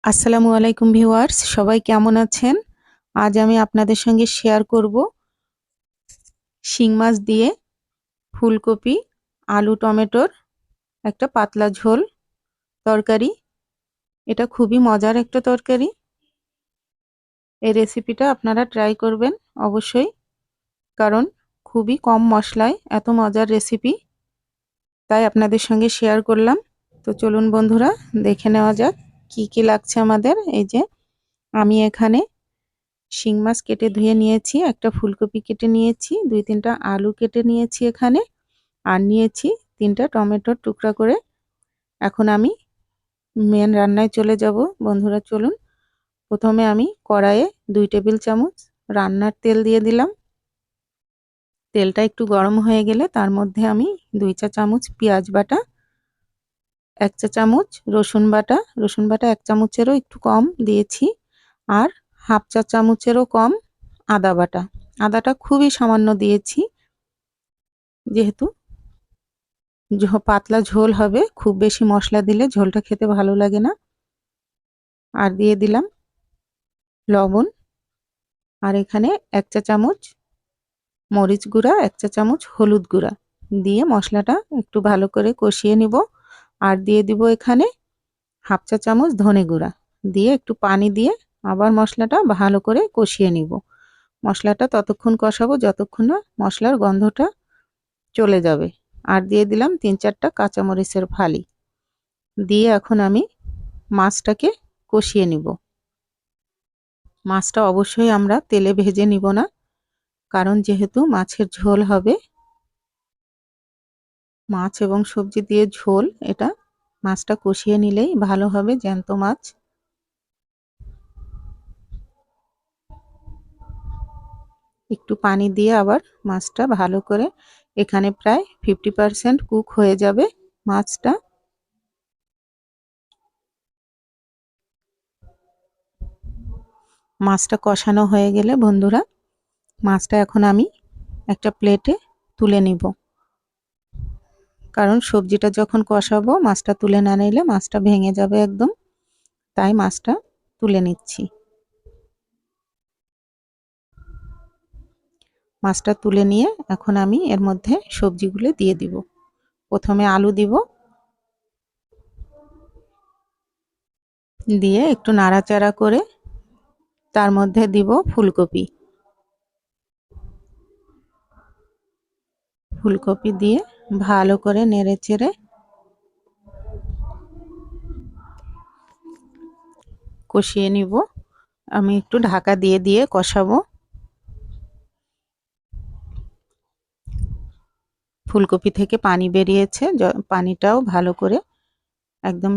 আসসালামু আলাইকুম ভিউয়ার্স, সবাই কেমন আছেন? আজ আমি আপনাদের সঙ্গে শেয়ার করব শিং মাছ দিয়ে ফুলকপি, আলু, টমেটোর একটা পাতলা ঝোল তরকারি। এটা খুবই মজার একটা তরকারি। এই রেসিপিটা আপনারা ট্রাই করবেন অবশ্যই, কারণ খুবই কম মশলায় এত মজার রেসিপি, তাই আপনাদের সঙ্গে শেয়ার করলাম। তো চলুন বন্ধুরা, দেখে নেওয়া যাক কি কি লাগছে আমাদের। এই যে আমি এখানে শিং মাছ কেটে ধুয়ে নিয়েছি, একটা ফুলকপি কেটে নিয়েছি, 2-3টা আলু কেটে নিয়েছি এখানে, আর নিয়েছি 3টা টমেটোর টুকরা করে। এখন আমি মেন রান্নায় চলে যাব বন্ধুরা, চলুন। প্রথমে আমি কড়াইয়ে 2 টেবিল চামচ রান্নার তেল দিয়ে দিলাম। তেলটা একটু গরম হয়ে গেলে তার মধ্যে আমি 2 চা চামচ পেঁয়াজ বাটা, 1 চা চামচ রসুন বাটা, 1 চামচেরও একটু কম দিয়েছি, আর হাফ চা চামচেরও কম আদা বাটা। আদাটা খুবই সামান্য দিয়েছি, যেহেতু পাতলা ঝোল হবে, খুব বেশি মশলা দিলে ঝোলটা খেতে ভালো লাগে না। আর দিয়ে দিলাম লবণ, আর এখানে 1 চা চামচ মরিচ গুঁড়া, 1 চা চামচ হলুদ গুঁড়া দিয়ে মশলাটা একটু ভালো করে কষিয়ে নিব। আর দিয়ে দিব এখানে হাফ চা চামচ ধনে গুঁড়া দিয়ে একটু পানি দিয়ে আবার মশলাটা ভালো করে কষিয়ে নিব। মশলাটা ততক্ষণ কষাবো যতক্ষণ না মশলার গন্ধটা চলে যাবে। আর দিয়ে দিলাম 3-4টা কাঁচামরিচের ফালি দিয়ে এখন আমি মাছটাকে কষিয়ে নিব। মাছটা অবশ্যই আমরা তেলে ভেজে নিব না, কারণ যেহেতু মাছের ঝোল হবে, মাছ এবং সবজি দিয়ে ঝোল, এটা মাছটা কষিয়ে নিলেই ভালো হবে, জ্যান্ত মাছ। একটু পানি দিয়ে আবার মাছটা ভালো করে, এখানে প্রায় 50% কুক হয়ে যাবে মাছটা। মাছটা কষানো হয়ে গেলে বন্ধুরা, মাছটা এখন আমি একটা প্লেটে তুলে নিব, কারণ সবজিটা যখন কষাবো মাছটা তুলে না নিলে মাছটা ভেঙে যাবে একদম, তাই মাছটা তুলে নিচ্ছি। মাছটা তুলে নিয়ে এখন আমি এর মধ্যে সবজিগুলো দিয়ে দিব। প্রথমে আলু দিব, দিয়ে একটু নাড়াচাড়া করে তার মধ্যে দিব ফুলকপি। ফুলকপি দিয়ে ভালো করে নেড়েচেড়ে কষিয়ে নিব। আমি একটু ঢাকা দিয়ে দিয়ে কষাবো। ফুলকপি থেকে পানি বেরিয়েছে, পানিটাও ভালো করে একদম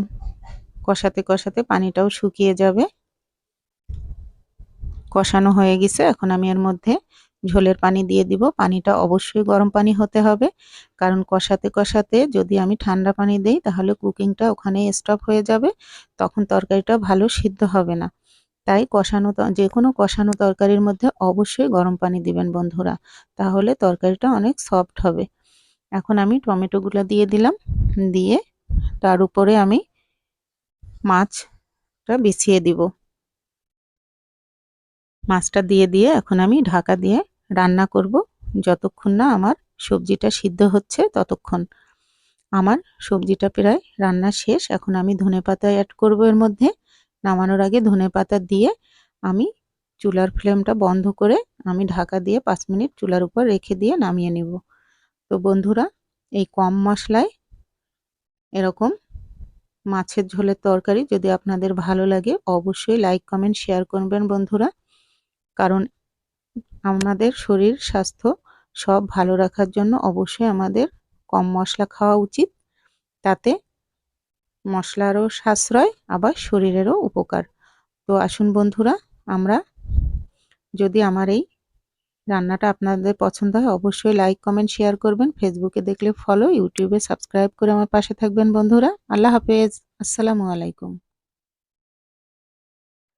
কষাতে কষাতে পানিটাও শুকিয়ে যাবে। কষানো হয়ে গেছে, এখন আমি এর মধ্যে ঝোলের পানি দিয়ে দিব। পানিটা অবশ্যই গরম পানি হতে হবে, কারণ কষাতে কষাতে যদি আমি ঠান্ডা পানি দেই তাহলে কুকিংটা ওখানেই স্টপ হয়ে যাবে, তখন তরকারিটা ভালো সিদ্ধ হবে না। তাই যে কোনো কষানো তরকারির মধ্যে অবশ্যই গরম পানি দিবেন বন্ধুরা, তাহলে তরকারিটা অনেক সফট হবে। এখন আমি টমেটোগুলো দিয়ে দিলাম, দিয়ে তার উপরে আমি মাছটা বিছিয়ে দিব। মাছটা দিয়ে দিয়ে এখন আমি ঢাকা দিয়ে রান্না করব যতক্ষণ না আমার সবজিটা সিদ্ধ হচ্ছে ততক্ষণ। আমার সবজিটা প্রায় রান্না শেষ। এখন আমি ধনেপাতা অ্যাড করব এর মধ্যে। নামানোর আগে ধনেপাতা দিয়ে আমি চুলার ফ্লেমটা বন্ধ করে আমি ঢাকা দিয়ে 5 মিনিট চুলার উপর রেখে দিয়ে নামিয়ে নেব। তো বন্ধুরা, এই কম মশলায় এরকম মাছের ঝোলের তরকারি যদি আপনাদের ভালো লাগে অবশ্যই লাইক, কমেন্ট, শেয়ার করবেন বন্ধুরা, কারণ আমাদের শরীর স্বাস্থ্য সব ভালো রাখার জন্য অবশ্যই আমাদের কম মশলা খাওয়া উচিত। তাতে মশলারও সাশ্রয়, আবার শরীরেরও উপকার। তো আসুন বন্ধুরা, আমরা যদি আমার এই রান্নাটা আপনাদের পছন্দ হয় অবশ্যই লাইক, কমেন্ট, শেয়ার করবেন। ফেসবুকে দেখলে ফলো, ইউটিউবে সাবস্ক্রাইব করে আমার পাশে থাকবেন বন্ধুরা। আল্লাহ হাফেজ, আসসালামু আলাইকুম।